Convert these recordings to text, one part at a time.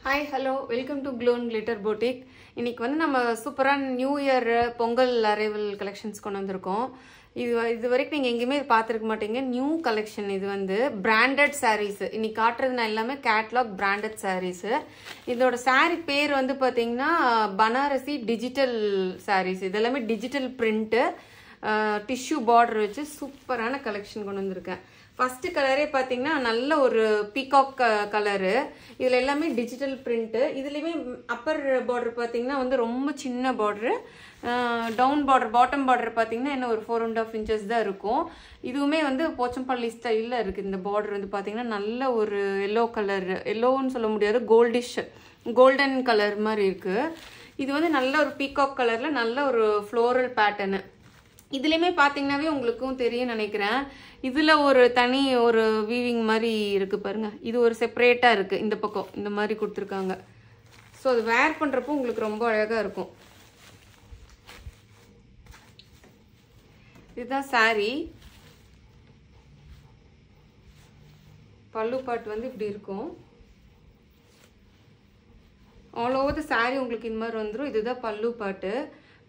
Hi, hello, welcome to Glow and Glitter Boutique. இன்னைக்கு வந்து நம்ம சூப்பரான new year Pongal arrival collections கொண்டு வந்திருக்கோம். இது வரைக்கும் நீங்க எங்கேயுமே பார்த்திருக்க மாட்டீங்க. நியூ கலெக்ஷன் இது வந்து பிராண்டட் sarees. இன்னைக்கு காட்டுறதுனா எல்லாமே கேட்டலாக் பிராண்டட் sarees. இதோட saree பேர் வந்து பாத்தீங்கன்னா பனாரசி டிஜிட்டல் sarees. இதெல்லாமே டிஜிட்டல் பிரிண்ட் டிஷ்யூ பார்டர் வச்சு சூப்பரான கலெக்ஷன் கொண்டு வந்திருக்கேன். ஃபர்ஸ்ட் கலரே பாத்தீங்கன்னா நல்ல ஒரு பீகாக் கலரு. இதுல எல்லாமே டிஜிட்டல் பிரிண்ட். இதுலயுமே அப்பர் பார்டர் பாத்தீங்கன்னா வந்து ரொம்ப சின்ன border, down border bottom border பாத்தீங்கன்னா என்ன ஒரு 4.5 inches தான் இருக்கும். இதுவுமே வந்து போச்சம்பள்ளி ஸ்டைல்ல இருக்கு. இந்த பார்டர் வந்து பாத்தீங்கன்னா நல்ல ஒரு எல்லோ கலர், எல்லோன்னு சொல்ல முடியாது, கோல்டிஷ் கோல்டன் கலர் மாதிரி இருக்கு. இது வந்து நல்ல ஒரு பீகாக் கலர்ல நல்ல ஒரு ஃப்ளோரல் பேட்டர்னு. இதுலயுமே பாத்தீங்கன்னாவே உங்களுக்கும் தெரியும் நினைக்கிறேன். இதுல ஒரு தனி ஒரு வீவிங் மாதிரி இருக்கு பாருங்க. இது ஒரு செப்பரேட்டா இருக்கு. இந்த பக்கம் இந்த மாதிரி கொடுத்துருக்காங்க. ஸோ அது வேர் பண்றப்போ உங்களுக்கு ரொம்ப அழகா இருக்கும். இதுதான் saree. பல்லு பாட்டு வந்து இப்படி இருக்கும். ஆல் ஓவர் த saree உங்களுக்கு இந்த மாதிரி வந்துடும். இதுதான் பல்லு பாட்டு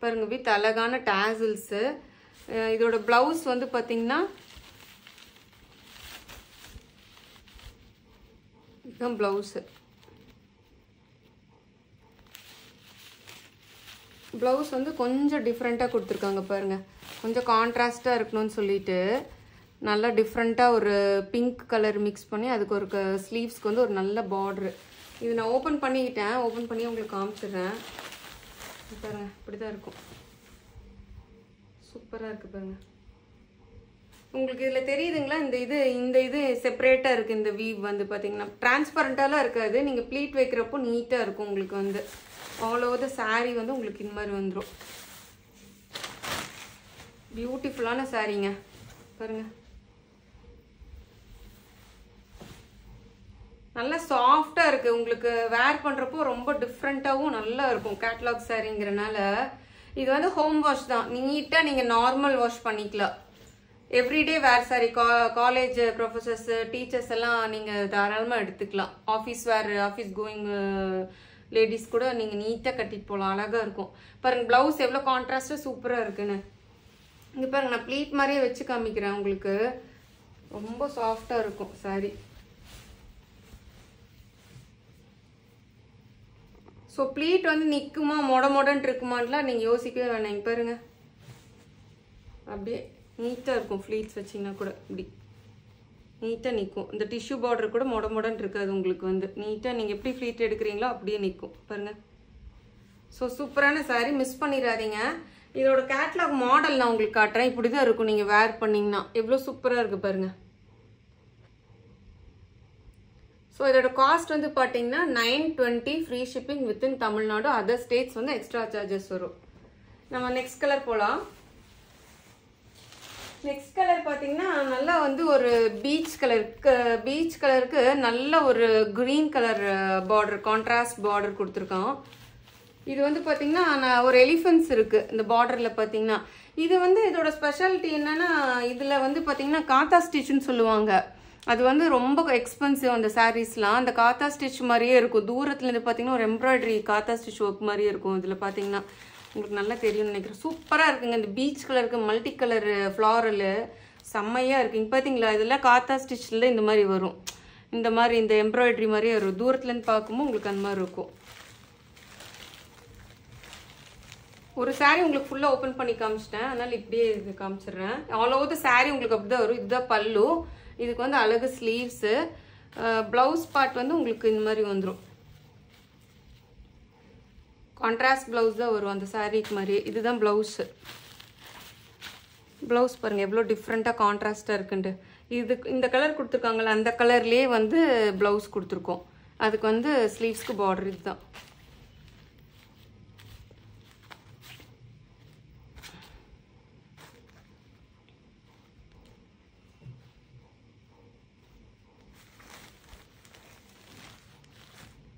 பாருங்க. வித் அழகான டாசல்ஸ். இதோட பிளவுஸ் வந்து பாத்தீங்கன்னா இதுதான் பிளவுஸ். பிளவுஸ் வந்து கொஞ்சம் டிஃப்ரெண்டா கொடுத்துருக்காங்க பாருங்க. கொஞ்சம் கான்ட்ராஸ்டா இருக்கணும்னு சொல்லிட்டு நல்லா டிஃப்ரெண்டா ஒரு பிங்க் கலர் மிக்ஸ் பண்ணி அதுக்கு ஒரு ஸ்லீவ்ஸ்க்கு வந்து ஒரு நல்ல பார்டர். இது நான் ஓபன் பண்ணிக்கிட்டேன். ஓபன் பண்ணி உங்களுக்கு காமிச்சிடுறேன் பாருங்க. இப்படிதான் இருக்கும். சூப்பரா இருக்கு பாருங்க. உங்களுக்கு இதுல தெரியுதுங்களா? இந்த இது செப்பரேட்டா இருக்கு. இந்த வீவ் வந்து பாத்தீங்கன்னா டிரான்ஸ்பரண்டாலாம் இருக்காது. நீங்க ப்ளீட் வைக்கிறப்போ நீட்டா இருக்கும். உங்களுக்கு வந்து ஆல் ஓவர் த saree வந்து உங்களுக்கு இந்த மாதிரி வந்துடும். பியூட்டிஃபுல்லான சாரீங்க பாருங்க. நல்லா சாஃப்டா இருக்கு. உங்களுக்கு வேர் பண்றப்போ ரொம்ப டிஃப்ரெண்டாவும் நல்லா இருக்கும். கேட்டலாக் சாரிங்கிறனால இது வந்து ஹோம் வாஷ் தான். நீட்டா நீங்க நார்மல் வாஷ் பண்ணிக்கலாம். எவ்ரிடே வேர் சாரி, காலேஜ் ப்ரொஃபசர்ஸ் டீச்சர்ஸ் எல்லாம் நீங்க தாராளமா எடுத்துக்கலாம். Office wear, office going ladies கூட நீங்க நீட்டா கட்டிட்டு போகலாம். அழகா இருக்கும் பாருங்க. பிளவுஸ் எவ்வளவு கான்ட்ராஸ்டா சூப்பரா இருக்குன்னு இங்க பாருங்க. நான் ப்ளீட் மாதிரியே வச்சு காமிக்கிறேன் உங்களுக்கு. ரொம்ப சாஃப்டா இருக்கும் சாரி. ஸோ ப்ளீட் வந்து நிற்குமா மொடன்னு இருக்குமான்லாம் நீங்கள் யோசிக்கவே வேணாம். இங்கே பாருங்க அப்படியே நீட்டாக இருக்கும். ஃப்ளீட்ஸ் வச்சிங்கன்னா கூட இப்படி நீட்டாக நிற்கும். இந்த டிஷ்யூ பார்டர் கூட மொடன்னு இருக்காது. உங்களுக்கு வந்து நீட்டாக நீங்கள் எப்படி ஃப்ளீட் எடுக்கிறீங்களோ அப்படியே நிற்கும் பாருங்க. ஸோ சூப்பரான சாரீ, மிஸ் பண்ணிடாதீங்க. இதோட கேட்லாக் மாடல் நான் உங்களுக்கு காட்டுறேன். இப்படி தான் இருக்கும் நீங்கள் வேர் பண்ணிங்கன்னா. எவ்வளோ சூப்பராக இருக்குது பாருங்க. ஸோ இதோட காஸ்ட் வந்து பார்த்தீங்கன்னா 920 free shipping within Tamil Nadu. Other states வந்து எக்ஸ்ட்ரா சார்ஜஸ் வரும். நம்ம நெக்ஸ்ட் கலர் போகலாம். நெக்ஸ்ட் கலர் பார்த்தீங்கன்னா நல்லா வந்து ஒரு பீச் கலருக்கு நல்ல ஒரு green colour border, contrast border கொடுத்துருக்கோம். இது வந்து பார்த்தீங்கன்னா நான் ஒரு எலிஃபென்ட்ஸ் இருக்கு இந்த பார்டரில் பார்த்தீங்கன்னா. இது வந்து இதோட ஸ்பெஷாலிட்டி என்னன்னா இதில் வந்து பார்த்தீங்கன்னா காத்தா ஸ்டிச்சுன்னு சொல்லுவாங்க. அது வந்து ரொம்ப எக்ஸ்பென்சிவ் அந்த சாரீஸ்லாம். அந்த காத்தா ஸ்டிச் மாதிரியே இருக்கும். தூரத்துல இருந்து பார்த்தீங்கன்னா ஒரு எம்ப்ராய்டரி காத்தா ஸ்டிச் ஒர்க் மாதிரியே இருக்கும். இதில் பார்த்தீங்கன்னா உங்களுக்கு நல்லா தெரியும்னு நினைக்கிறேன். சூப்பராக இருக்குங்க. இந்த பீச் கலருக்கு மல்டி கலர் ஃப்ளாரல் செம்மையாக இருக்கு. இங்கே பார்த்தீங்களா? இதெல்லாம் காத்தா ஸ்டிச்சில் இந்த மாதிரி வரும். இந்த மாதிரி இந்த எம்ப்ராய்டரி மாதிரியே வரும். தூரத்துலேருந்து பார்க்கும்போது உங்களுக்கு அந்த மாதிரி இருக்கும். ஒரு சாரீ உங்களுக்கு ஃபுல்லாக ஓப்பன் பண்ணி காமிச்சிட்டேன். அதனால இப்படியே இது காமிச்சிடுறேன். ஆல் ஓவர் த சாரீ உங்களுக்கு அப்படிதான் வரும். இதுதான் பல்லு. இதுக்கு வந்து அழகு ஸ்லீவ்ஸ். பிளவுஸ் பார்ட் வந்து உங்களுக்கு இந்த மாதிரி வந்துடும். கான்ட்ராஸ்ட் பிளவுஸ் தான் வரும் அந்த சாரீக்கு மாதிரி. இதுதான் பிளவுஸ். பிளவுஸ் பாருங்க எவ்வளோ டிஃப்ரெண்டாக கான்ட்ராஸ்டாக இருக்குன்ட்டு. இந்த கலர் கொடுத்துருக்காங்கல்ல அந்த கலர்லேயே வந்து பிளவுஸ் கொடுத்துருக்கோம். அதுக்கு வந்து ஸ்லீவ்ஸ்க்கு பார்டர் இதுதான்.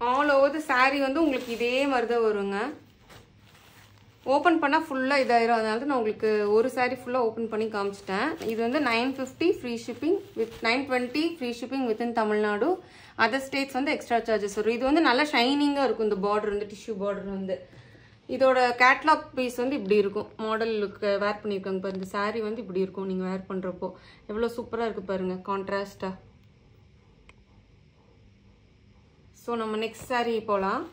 ஆல் ஓவர் த சாரீ வந்து உங்களுக்கு இதே மாதிரி தான் வருங்க. ஓப்பன் பண்ணால் ஃபுல்லாக இதாயிரும். அதனால தான் நான் உங்களுக்கு ஒரு saree ஃபுல்லாக ஓப்பன் பண்ணி காமிச்சிட்டேன். இது வந்து 950 free shipping with 920 free shipping within Tamil Nadu. Other states வந்து எக்ஸ்ட்ரா சார்ஜஸ் வரும். இது வந்து நல்லா ஷைனிங்காக இருக்கும். இந்த பார்டர் வந்து டிஷ்யூ பார்டர் வந்து இதோட கேட்லாக் பீஸ் வந்து இப்படி இருக்கும். மாடலுக்கு வேர் பண்ணியிருக்காங்க பாருங்க. இந்த saree வந்து இப்படி இருக்கும் நீங்கள் வேர் பண்ணுறப்போ. எவ்வளோ சூப்பராக இருக்குது பாருங்கள் கான்ட்ராஸ்டாக. ஸோ நம்ம நெக்ஸ்ட் saree போகலாம்.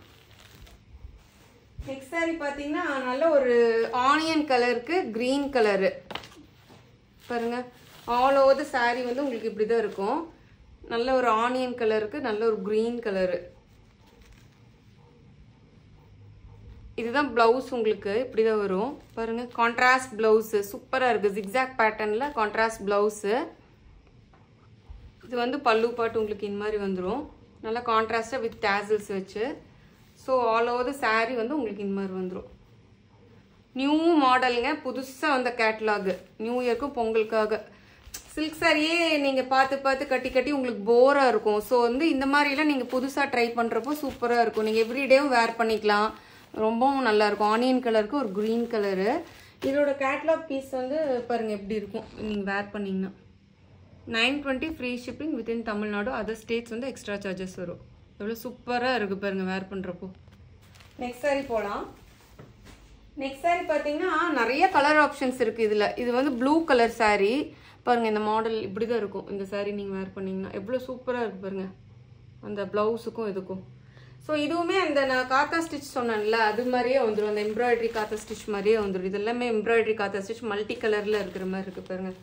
நெக்ஸ்ட் saree பார்த்தீங்கன்னா நல்ல ஒரு ஆனியன் கலருக்கு க்ரீன் கலரு பாருங்க. ஆல் ஓவர் த saree வந்து உங்களுக்கு இப்படி தான் இருக்கும். நல்ல ஒரு ஆனியன் கலருக்கு நல்ல ஒரு க்ரீன் கலரு. இதுதான் ப்ளவுஸ் உங்களுக்கு இப்படி தான் வரும் பாருங்க. கான்ட்ராஸ்ட் ப்ளவுஸு சூப்பராக இருக்குது. ஜிக்ஸாக் பேட்டர்னில் கான்ட்ராஸ்ட் ப்ளவுஸு. இது வந்து பல்லு பாட்டு உங்களுக்கு இந்த மாதிரி வந்துடும். நல்லா கான்ட்ராஸ்டாக வித் டேசல்ஸ் வச்சு. So all over the saree வந்து உங்களுக்கு இந்த மாதிரி வந்துடும். நியூ மாடலுங்க, புதுசாக வந்த கேட்லாகு. நியூ இயர்க்கும் பொங்கலுக்காக சில்க் சாரியே நீங்கள் பார்த்து பார்த்து கட்டி கட்டி உங்களுக்கு போராக இருக்கும். ஸோ வந்து இந்த மாதிரிலாம் நீங்கள் புதுசாக ட்ரை பண்ணுறப்போ சூப்பராக இருக்கும். நீங்கள் எவ்ரிடேவும் வேர் பண்ணிக்கலாம். ரொம்பவும் நல்லாயிருக்கும். ஆனியன் கலருக்கு ஒரு க்ரீன் கலரு. இதோட கேட்லாக் பீஸ் வந்து பாருங்கள் எப்படி இருக்கும் நீங்கள் வேர் பண்ணிங்கன்னா. 920 free shipping within Tamil Nadu. Other states வந்து எக்ஸ்ட்ரா சார்ஜஸ் வரும். எவ்வளோ சூப்பராக இருக்குது பாருங்கள் வேர் பண்ணுறப்போ. நெக்ஸ்ட் saree போகலாம். நெக்ஸ்ட் saree பார்த்தீங்கன்னா நிறைய கலர் ஆப்ஷன்ஸ் இருக்குது இதில். இது வந்து ப்ளூ கலர் saree பாருங்கள். இந்த மாடல் இப்படி தான் இருக்கும். இந்த saree நீங்கள் வேர் பண்ணிங்கன்னா எவ்வளோ சூப்பராக இருக்குது பாருங்கள். அந்த ப்ளவுஸுக்கும் இதுக்கும். ஸோ இதுவுமே அந்த நான் காத்தா ஸ்டிச் சொன்னேன்ல அது மாதிரியே வந்துடும். அந்த எம்ப்ராய்டரி காத்தா ஸ்டிச் மாதிரியே வந்துடும். இது எல்லாமே எம்ப்ராய்டரி காத்தா ஸ்டிச் மல்டி கலரில் இருக்கிற மாதிரி இருக்குது பாருங்கள்.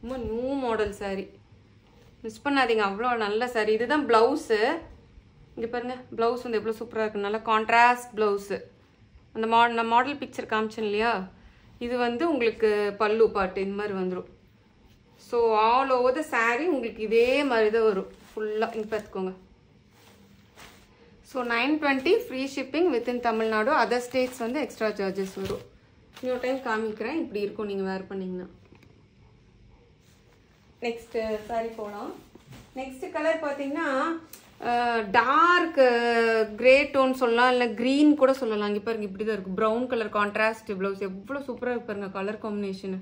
ரொம்ப நியூ மாடல் saree. மிஸ் பண்ணாதீங்க. அவ்வளோ நல்ல saree. இதுதான் ப்ளவுஸு. இங்கே பாருங்கள் ப்ளவுஸ் வந்து எவ்வளோ சூப்பராக இருக்குது. நல்லா கான்ட்ராஸ்ட் ப்ளவுஸு. அந்த நான் மாடல் பிக்சர் காமிச்சேன் இல்லையா, இது வந்து உங்களுக்கு பல்லு பாட்டு இந்த மாதிரி வந்துடும். So all over the saree உங்களுக்கு இதே மாதிரி தான் வரும் ஃபுல்லாக. இங்கே பார்த்துக்கோங்க. So 920 free shipping within Tamil Nadu. Other states வந்து எக்ஸ்ட்ரா சார்ஜஸ் வரும். இன்னொரு டைம் காமிக்கிறேன் இப்படி இருக்கும் நீங்கள் வேர் பண்ணிங்கன்னா. நெக்ஸ்ட்டு saree போகலாம். நெக்ஸ்ட் கலர் பார்த்தீங்கன்னா டார்க் கிரே டோன் சொல்லலாம், இல்லை க்ரீன் கூட சொல்லலாம். இங்கே பாருங்க இப்படி தான் இருக்கும். ப்ரௌன் கலர் கான்ட்ராஸ்ட் ப்ளவுஸ் எவ்வளோ சூப்பராக இருக்கு பாருங்க. கலர் காம்பினேஷனு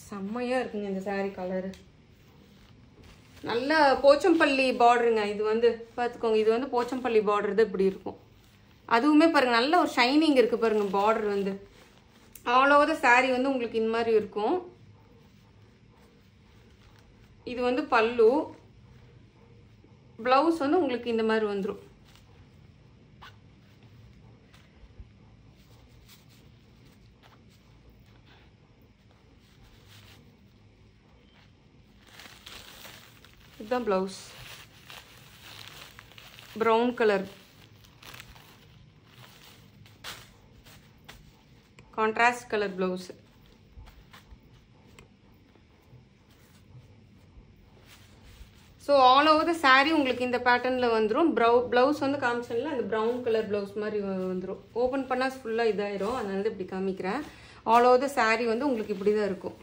செம்மையாக இருக்குங்க இந்த saree கலரு. நல்ல போச்சம்பள்ளி பார்டருங்க. இது வந்து பார்த்துக்கோங்க. இது வந்து போச்சம்பள்ளி பார்டர் தான் இப்படி இருக்கும். அதுவுமே பாருங்கள் நல்ல ஒரு ஷைனிங் இருக்குது பாருங்கள். பார்டர் வந்து ஆல் ஓவர் த saree வந்து உங்களுக்கு இந்த மாதிரி இருக்கும். இது வந்து பல்லு. ப்ளவுஸ் வந்து உங்களுக்கு இந்த மாதிரி வந்துடும். இதுதான் blouse. Brown colour contrast colour blouse. So all over the saree உங்களுக்கு இந்த பேட்டர்னில் வந்துடும். ப்ளவுஸ் வந்து காமிச்சனில் அந்த ப்ரௌன் கலர் ப்ளவுஸ் மாதிரி வந்துடும். ஓப்பன் பண்ணால் ஃபுல்லாக இதாயிரும். அதனால தான் இப்படி காமிக்கிறேன். ஆல் ஓவர் த saree வந்து உங்களுக்கு இப்படி தான் இருக்கும்.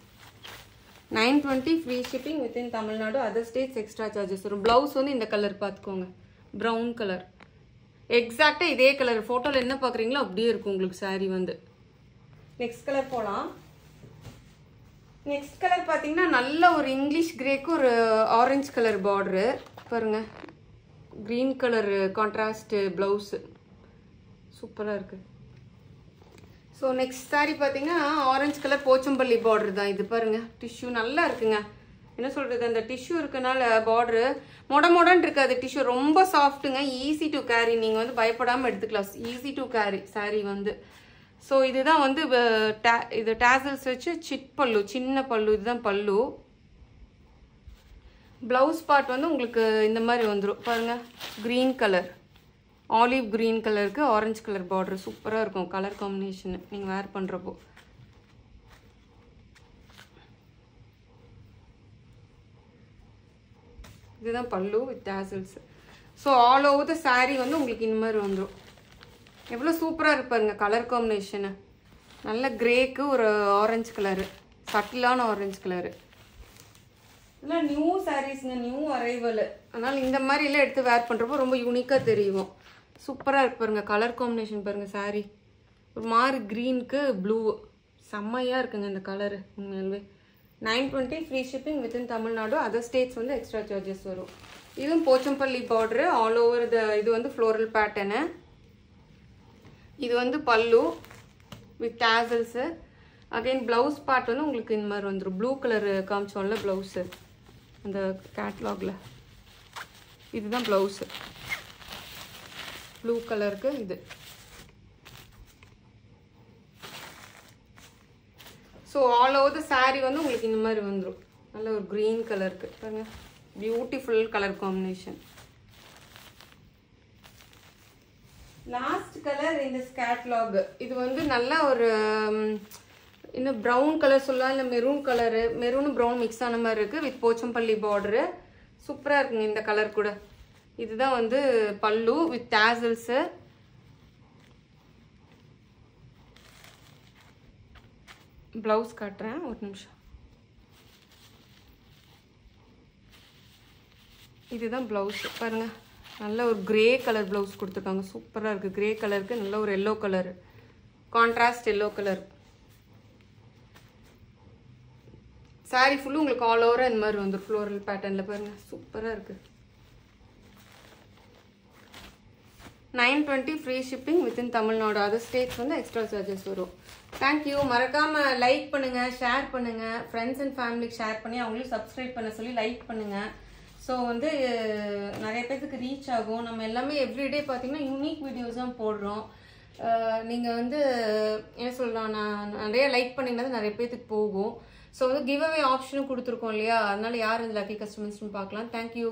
920 free shipping within Tamil Nadu. Other states extra charges வரும். ப்ளவுஸ் வந்து இந்த கலர் பார்த்துக்கோங்க. ப்ரௌன் கலர் எக்ஸாக்டாக இதே கலர். ஃபோட்டோவில் என்ன பார்க்குறீங்களோ அப்படியே இருக்கும் உங்களுக்கு saree வந்து. நெக்ஸ்ட் கலர் போகலாம். நெக்ஸ்ட் கலர் பார்த்தீங்கன்னா நல்ல ஒரு இங்கிலீஷ் கிரேக்கு ஒரு ஆரஞ்சு கலர் பார்டரு பாருங்கள். க்ரீன் கலர் கான்ட்ராஸ்ட் ப்ளவுஸு சூப்பராக இருக்குது. ஸோ நெக்ஸ்ட் saree பார்த்தீங்கன்னா ஆரஞ்சு கலர் போச்சம்பள்ளி பார்டர் தான். இது பாருங்கள் டிஷ்யூ நல்லா இருக்குங்க. என்ன சொல்கிறது, அந்த டிஷ்யூ இருக்கனால பார்டரு மொடன்னு இருக்காது. டிஷ்யூ ரொம்ப சாஃப்ட்டுங்க. Easy to carry. நீங்கள் வந்து பயப்படாமல் எடுத்துக்கலாம். ஈஸி டு கேரி saree வந்து. ஸோ இதுதான் வந்து இது டேசல்ஸ் வச்சு சிட் பல்லு, சின்ன பல்லு. இதுதான் பல்லு. ப்ளவுஸ் பார்ட் வந்து உங்களுக்கு இந்த மாதிரி வந்துடும் பாருங்கள். க்ரீன் கலர் ஆலிவ் க்ரீன் கலருக்கு ஆரஞ்சு கலர் பார்டர் சூப்பராக இருக்கும். கலர் காம்பினேஷனு நீங்கள் வேர் பண்ணுறப்போ. இதுதான் பல்லு with tassels. So all over the saree வந்து உங்களுக்கு இந்த மாதிரி வந்துடும். எவ்வளோ சூப்பராக இருப்பாருங்க கலர் காம்பினேஷனு. நல்ல கிரேக்கு ஒரு ஆரஞ்சு கலரு, சட்டிலான ஆரஞ்சு கலரு. இதெல்லாம் நியூ சாரீஸ்ங்க, நியூ அரைவல். அதனால் இந்த மாதிரிலாம் எடுத்து வேர் பண்ணுறப்போ ரொம்ப யூனிக்காக தெரியும். சூப்பராக இருக்கு பாருங்க. கலர் காம்பினேஷன் பாருங்கள். saree ஒரு மாதிரி க்ரீனுக்கு ப்ளூ செம்மையாக இருக்குங்க இந்த கலரு உண்மையாலுமே. 920 free shipping within Tamil Nadu. Other states வந்து எக்ஸ்ட்ரா சார்ஜஸ் வரும். இதுவும் போச்சம்பள்ளி பார்டரு ஆல் ஓவர் இது வந்து ஃப்ளோரல் பேட்டர்னு. இது வந்து பல்லு with tassels. Again blouse part வந்து உங்களுக்கு இந்த மாதிரி வந்துடும். ப்ளூ கலர் காமிச்சோம்ல ப்ளவுஸு அந்த கேட்லாகில், இதுதான் ப்ளவுஸு ப்ளூ கலருக்கு. இது so all over the sari வந்து உங்களுக்கு இந்த மாதிரி வந்துடும். நல்ல ஒரு க்ரீன் கலருக்கு பாருங்க, beautiful colour combination. Last colour இந்த கேட்லாக். இது வந்து நல்ல ஒரு இன்னும் ப்ரௌன் கலர் சொல்லலாம், இல்லை மெரூன் கலரு, மெரூனும் ப்ரௌன் மிக்ஸ் ஆன மாதிரி இருக்குது வித் போச்சம்பள்ளி பார்டரு. சூப்பராக இருக்குங்க இந்த கலர் கூட. இதுதான் வந்து பல்லு வித் டேசல்ஸு. ப்ளவுஸ் காட்டுறேன் ஒரு நிமிஷம். இதுதான் ப்ளவுஸ் பாருங்க, நல்ல ஒரு கிரே கலர் ப்ளவுஸ் கொடுத்துருக்காங்க. சூப்பராக இருக்குது. கிரே கலருக்கு நல்ல ஒரு yellow colour, contrast yellow colour. Sorry full உங்களுக்கு ஆல் ஓவராக இந்த மாதிரி வந்து ஃப்ளோரல் பேட்டர்னில் பாருங்கள், சூப்பராக இருக்குது. 920 free shipping within Tamil Nadu. Other states வந்து எக்ஸ்ட்ரா சார்ஜஸ் வரும். தேங்க்யூ. மறக்காமல் லைக் பண்ணுங்கள், ஷேர் பண்ணுங்கள், ஃப்ரெண்ட்ஸ் அண்ட் ஃபேமிலிக்கு ஷேர் பண்ணி அவங்களையும் சப்ஸ்கிரைப் பண்ண சொல்லி லைக் பண்ணுங்கள். ஸோ வந்து நிறைய பேருக்கு ரீச் ஆகும். நம்ம எல்லாமே எவ்ரிடே பார்த்தீங்கன்னா யூனிக் வீடியோஸ் தான் போடுறோம். நீங்கள் வந்து என்ன சொல்லலாம், நான் நிறைய லைக் பண்ணிங்கன்னா நிறைய பேருக்கு போகும். ஸோ வந்து கிவ் அவே ஆப்ஷனும் கொடுத்துருக்கோம் இல்லையா, அதனால யார் இந்த லக்கி கஸ்டமர்ஸ்னு பார்க்கலாம். தேங்க்யூ.